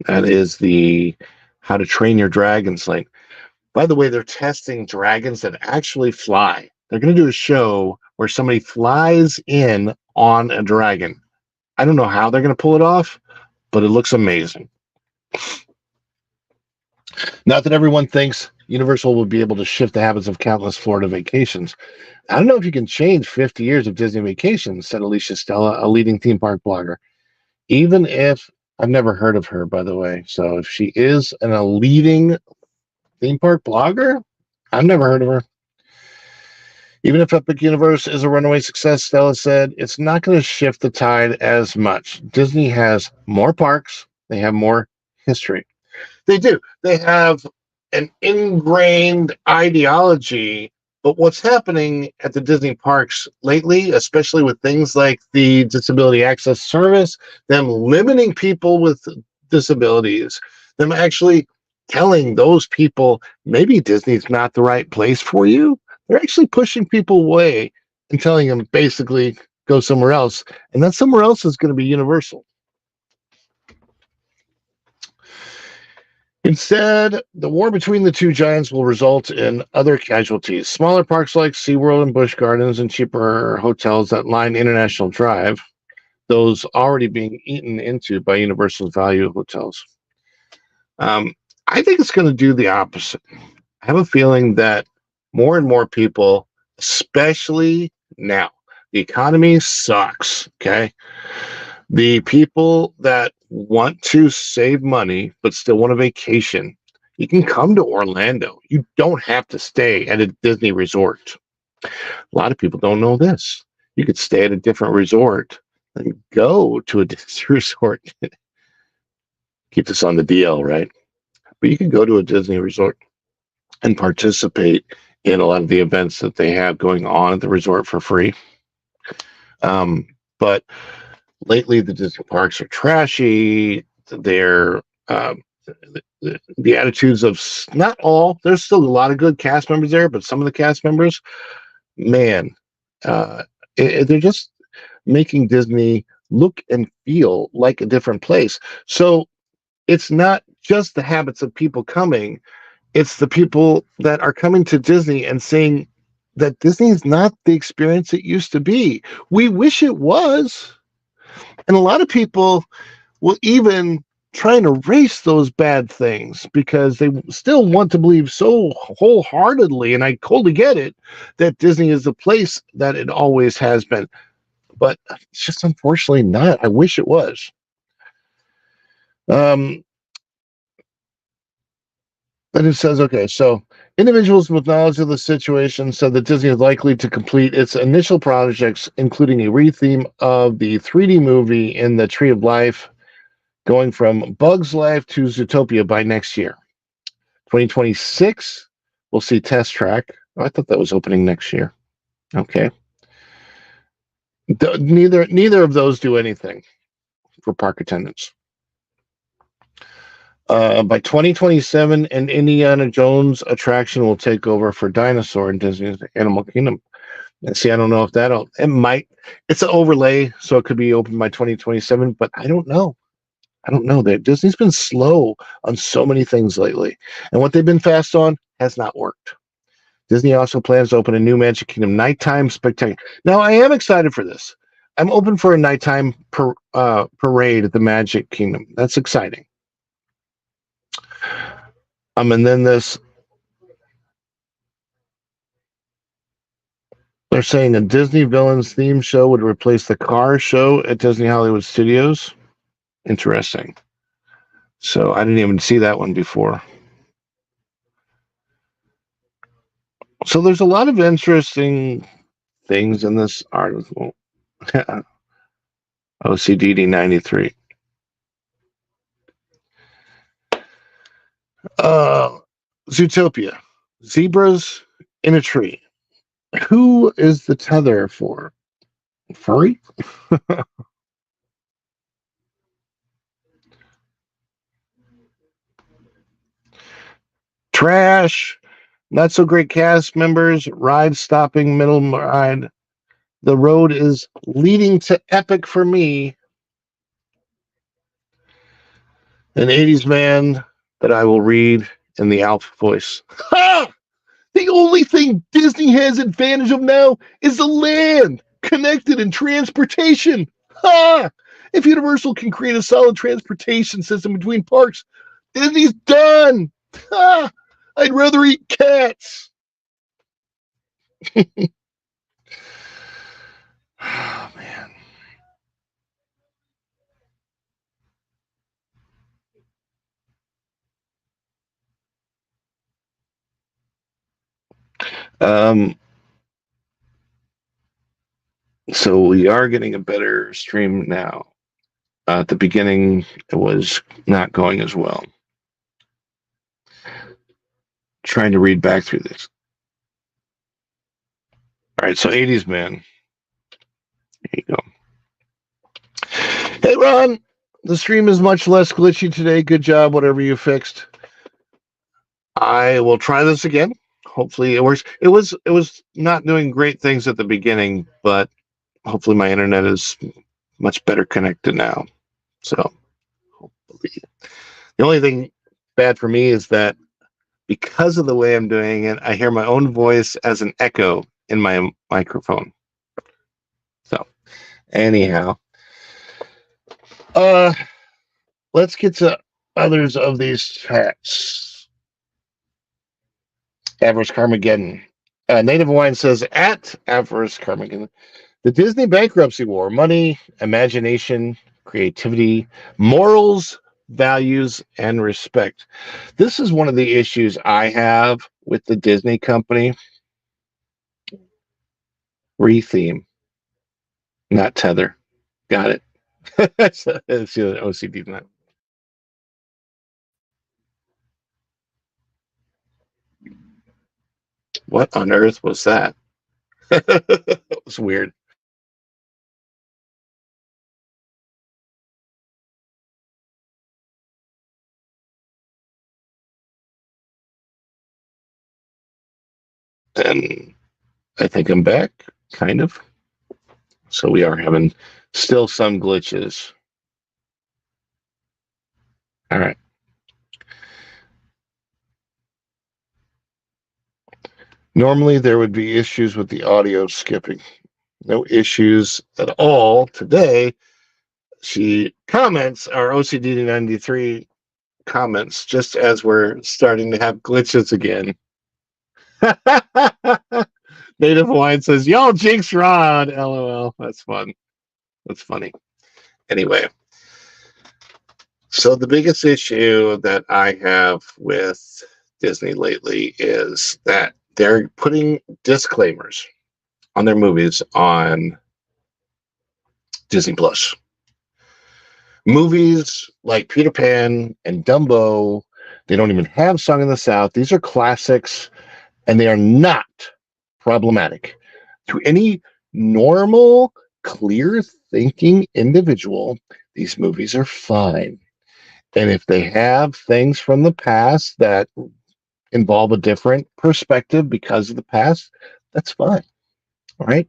That is the How to Train Your Dragon slate. By the way, they're testing dragons that actually fly. They're going to do a show where somebody flies in on a dragon. I don't know how they're going to pull it off, but it looks amazing. Not that everyone thinks Universal will be able to shift the habits of countless Florida vacations. I don't know if you can change 50 years of Disney vacations, said Alicia Stella, a leading theme park blogger. Even if I've never heard of her, by the way. So if she is a leading theme park blogger, I've never heard of her. Even if Epic Universe is a runaway success, Stella said, it's not going to shift the tide as much. Disney has more parks. They have more history. They do. They have an ingrained ideology. But what's happening at the Disney parks lately, especially with things like the Disability Access Service, them limiting people with disabilities, them actually telling those people maybe Disney's not the right place for you, they're actually pushing people away and telling them basically go somewhere else. And that somewhere else is going to be Universal. Instead, the war between the two giants will result in other casualties. Smaller parks like SeaWorld and Busch Gardens and cheaper hotels that line International Drive, those already being eaten into by Universal's value hotels. I think it's going to do the opposite. I have a feeling that more and more people, especially now, the economy sucks, okay? The people that want to save money but still want a vacation, you can come to Orlando. You don't have to stay at a Disney resort. A lot of people don't know this. You could stay at a different resort and go to a Disney resort. Keep this on the DL, right? But you can go to a Disney resort and participate in a lot of the events that they have going on at the resort for free. But lately, the Disney parks are trashy. They're the attitudes of not all. There's still a lot of good cast members there, but some of the cast members, man, they're just making Disney look and feel like a different place. So it's not just the habits of people coming. It's the people that are coming to Disney and saying that Disney is not the experience it used to be. We wish it was. And a lot of people will even try and erase those bad things because they still want to believe so wholeheartedly, and I totally get it, that Disney is the place that it always has been. But it's just unfortunately not. I wish it was. Then it says, okay, so individuals with knowledge of the situation said that Disney is likely to complete its initial projects, including a retheme of the 3D movie in the Tree of Life, going from Bug's Life to Zootopia by next year. 2026, we'll see Test Track. Oh, I thought that was opening next year. Okay. Neither of those do anything for park attendance. By 2027, an Indiana Jones attraction will take over for Dinosaur in Disney's Animal Kingdom. And see, I don't know if it's an overlay, so it could be open by 2027, but I don't know. That Disney's been slow on so many things lately, and what they've been fast on has not worked. Disney also plans to open a new Magic Kingdom nighttime spectacular. Now, I am excited for this. I'm open for a nighttime parade at the Magic Kingdom. That's exciting. And then they're saying a Disney Villains theme show would replace the car show at Disney Hollywood Studios. Interesting. So I didn't even see that one before. So there's a lot of interesting things in this article. OCDD 93. Uh, Zootopia. Zebras in a tree. Who is the tether for? Furry? Trash. Not so great cast members. Ride stopping middle ride. The road is leading to epic for me. An 80s man that I will read in the Alf voice. Ha! The only thing Disney has advantage of now is the land, connected and transportation. Ha! If Universal can create a solid transportation system between parks, Disney's done. Ha! I'd rather eat cats. Oh, man. Um, so we are getting a better stream now. At the beginning, it was not going as well. Trying to read back through this. All right, so 80s man. There you go. Hey, Ron, the stream is much less glitchy today. Good job, whatever you fixed. I will try this again. Hopefully it works. It was not doing great things at the beginning, but hopefully my internet is much better connected now. So hopefully. The only thing bad for me is that because of the way I'm doing it, I hear my own voice as an echo in my microphone. So anyhow. Let's get to others of these chats. Avarice Carmageddon. Native Wine says, at Avarice Carmageddon, the Disney bankruptcy war, money, imagination, creativity, morals, values, and respect. This is one of the issues I have with the Disney company. Retheme, not tether. Got it. It's the OCD. What on earth was that? It was weird. And I think I'm back, kind of. So we are having still some glitches. All right. Normally there would be issues with the audio skipping. No issues at all today. She comments our OCD 93 comments just as we're starting to have glitches again. Native Wine says, y'all jinx Rod. LOL. That's fun. That's funny. Anyway. So the biggest issue that I have with Disney lately is that they're putting disclaimers on their movies on Disney Plus. Movies like Peter Pan and Dumbo, they don't even have Song in the South. These are classics, and they are not problematic. To any normal, clear-thinking individual, these movies are fine. And if they have things from the past that involve a different perspective because of the past, that's fine. All right.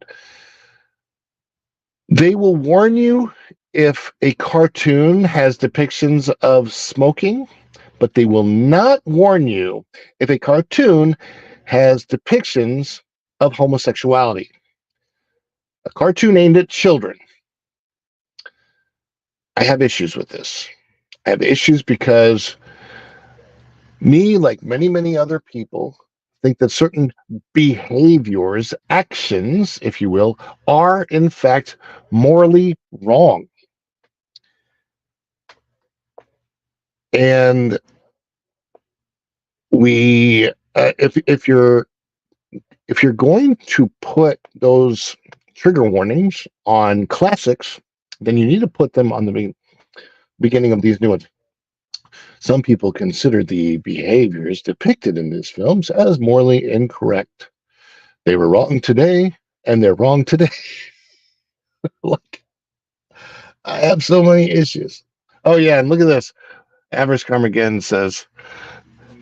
They will warn you if a cartoon has depictions of smoking, but they will not warn you if a cartoon has depictions of homosexuality. A cartoon aimed at children. I have issues with this. I have issues because me, like many, many other people, think that certain behaviors, actions, if you will, are in fact morally wrong. And we, if you're going to put those trigger warnings on classics, then you need to put them on the beginning of these new ones. Some people consider the behaviors depicted in these films as morally incorrect. They were wrong today, and they're wrong today. Like, I have so many issues. Oh yeah, and look at this. Average Carmageddon says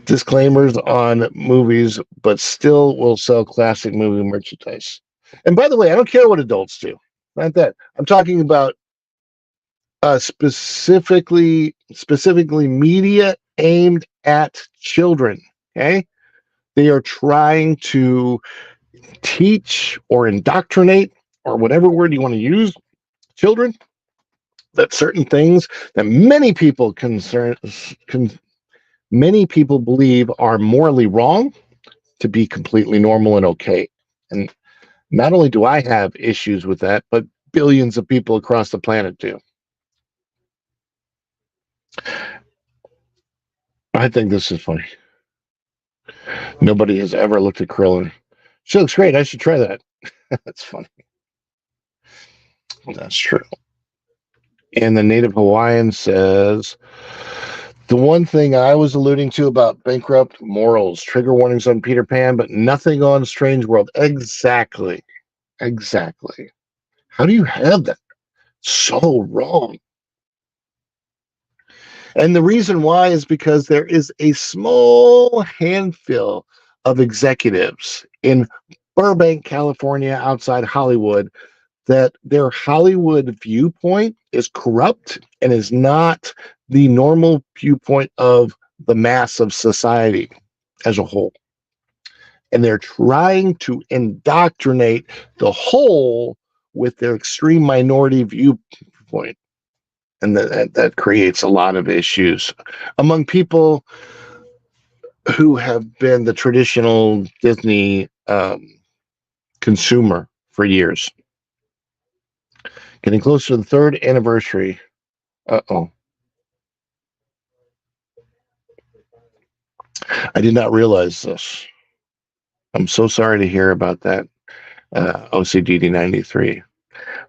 disclaimers on movies, but still will sell classic movie merchandise. And by the way, I don't care what adults do. Not that. I'm talking about specifically media aimed at children. Okay, they are trying to teach or indoctrinate or whatever word you want to use children that certain things that many people believe are morally wrong to be completely normal and okay. And not only do I have issues with that, but billions of people across the planet do. I think this is funny. Nobody has ever looked at Krillin. She looks great. I should try that. That's funny. That's true. And the Native Hawaiian says the one thing I was alluding to about bankrupt morals, trigger warnings on Peter Pan, but nothing on Strange World. Exactly. Exactly. How do you have that? So wrong. And the reason why is because there is a small handful of executives in Burbank, California, outside Hollywood, that their Hollywood viewpoint is corrupt and is not the normal viewpoint of the mass of society as a whole. And they're trying to indoctrinate the whole with their extreme minority viewpoint. And that creates a lot of issues among people who have been the traditional Disney consumer for years. Getting close to the third anniversary. Uh-oh. I did not realize this. I'm so sorry to hear about that, OCDD 93.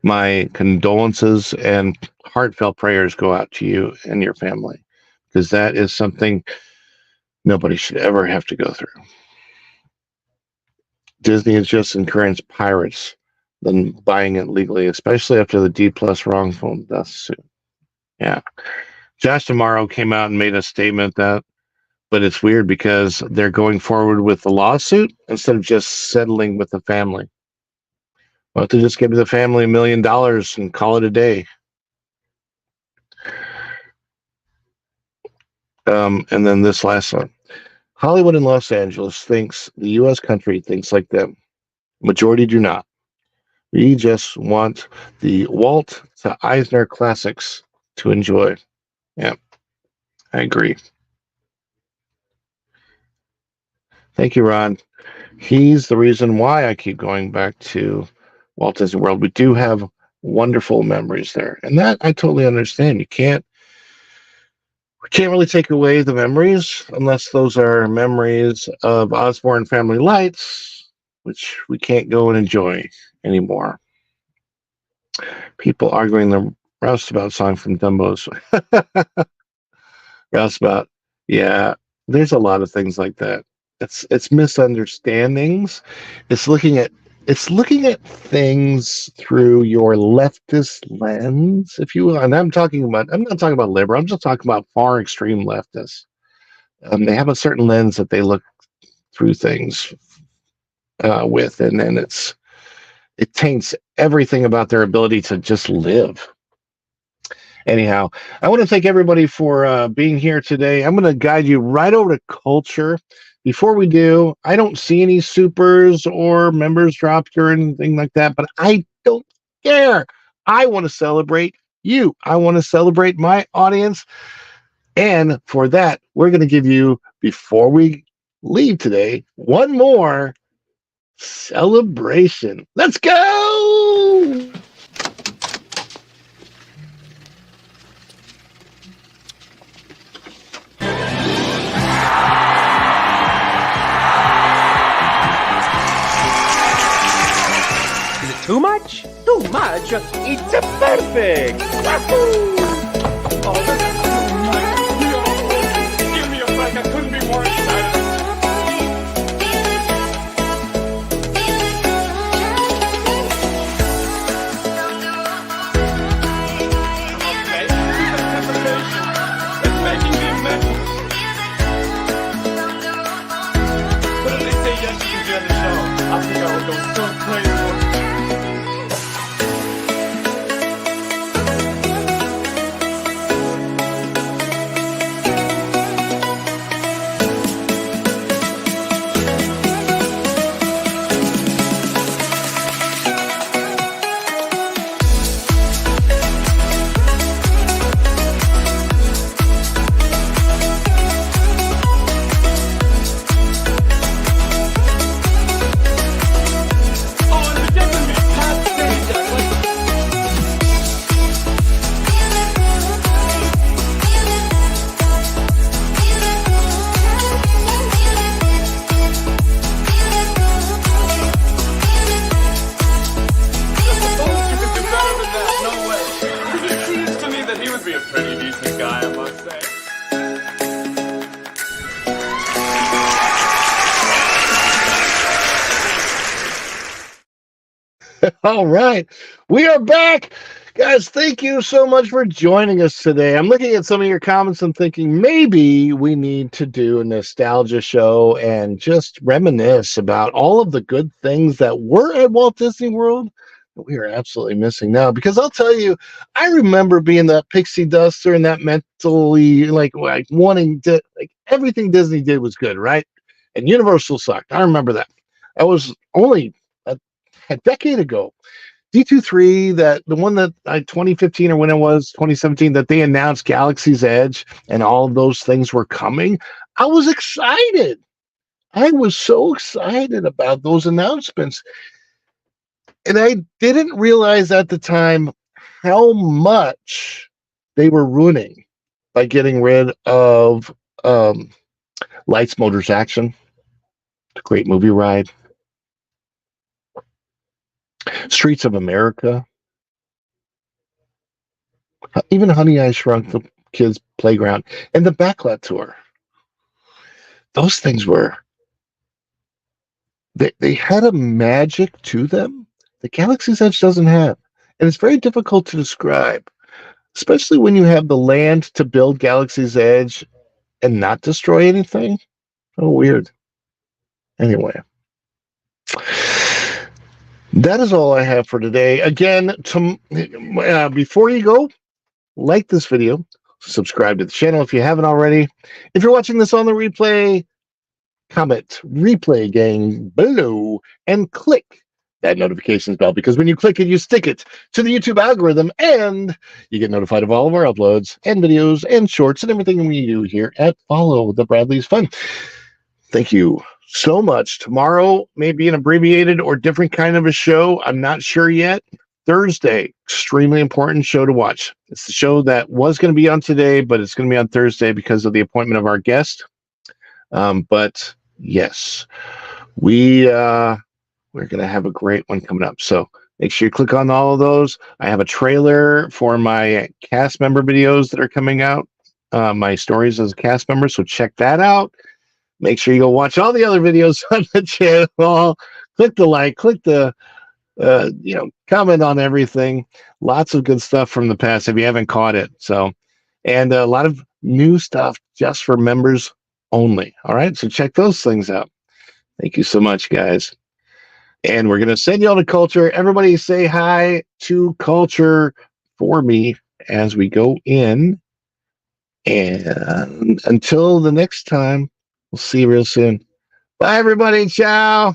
My condolences and heartfelt prayers go out to you and your family, because that is something nobody should ever have to go through. Disney has just encouraged pirates than buying it legally, especially after the D plus wrongful death suit. Yeah. Josh Tomorrow came out and made a statement that, but it's weird because they're going forward with the lawsuit instead of just settling with the family. Why don't they just give the family $1 million and call it a day? And then this last one. Hollywood and Los Angeles thinks the U.S. country thinks like them. Majority do not. We just want the Walt to Eisner classics to enjoy. Yeah, I agree. Thank you, Ron. He's the reason why I keep going back to Walt Disney World. We do have wonderful memories there, and that I totally understand. We can't really take away the memories unless those are memories of Osborne Family Lights, which we can't go and enjoy anymore. People arguing the Roustabout song from Dumbo's. Roustabout, yeah, there's a lot of things like that. It's misunderstandings. It's looking at things through your leftist lens, if you will. And I'm not talking about liberal. I'm just talking about far extreme leftists. They have a certain lens that they look through things with, and then it taints everything about their ability to just live. Anyhow, I want to thank everybody for being here today. I'm going to guide you right over to culture. Before we do, I don't see any supers or members dropped or anything like that, but I don't care. I want to celebrate you. I want to celebrate my audience. And for that, we're going to give you, before we leave today, one more celebration. Let's go! much. It's perfect. Wahoo! Oh, this is too much. Give me a break. I couldn't be more excited. It's making me mental. But if they say yes, you can be on the show. I think I would go so crazy. He would be a pretty decent guy, I must say. All right, we are back, guys. Thank you so much for joining us today. I'm looking at some of your comments and thinking maybe we need to do a nostalgia show and just reminisce about all of the good things that were at Walt Disney World that we are absolutely missing now. Because I'll tell you, I remember being that pixie duster and that mentally like wanting to, like, everything Disney did was good, right? And Universal sucked. I remember that. That was only a decade ago. D23, that the one that 2015 or when it was 2017 that they announced Galaxy's Edge and all of those things were coming, I was excited. I was so excited about those announcements. And I didn't realize at the time how much they were ruining by getting rid of Lights, Motors, Action, the great movie ride, Streets of America, even Honey, I Shrunk the Kids Playground, and the Backlot Tour. Those things were, they had a magic to them that Galaxy's Edge doesn't have. And it's very difficult to describe, especially when you have the land to build Galaxy's Edge and not destroy anything. Oh, weird. Anyway. That is all I have for today. Again, before you go, like this video, subscribe to the channel if you haven't already. If you're watching this on the replay, comment replay gang below and click that notifications bell, because when you click it, you stick it to the YouTube algorithm and you get notified of all of our uploads and videos and shorts and everything we do here at Follow the Bradley's Fun. Thank you so much. Tomorrow may be an abbreviated or different kind of a show. I'm not sure yet. Thursday, extremely important show to watch. It's the show that was going to be on today, but it's going to be on Thursday because of the appointment of our guest. But yes, we're going to have a great one coming up. So make sure you click on all of those. I have a trailer for my cast member videos that are coming out, my stories as a cast member. So check that out. Make sure you go watch all the other videos on the channel. Click the like, click the, comment on everything. Lots of good stuff from the past if you haven't caught it. So, and a lot of new stuff just for members only. All right. So check those things out. Thank you so much, guys. And we're going to send you all to Culture. Everybody say hi to Culture for me as we go in. And until the next time, we'll see you real soon. Bye, everybody. Ciao.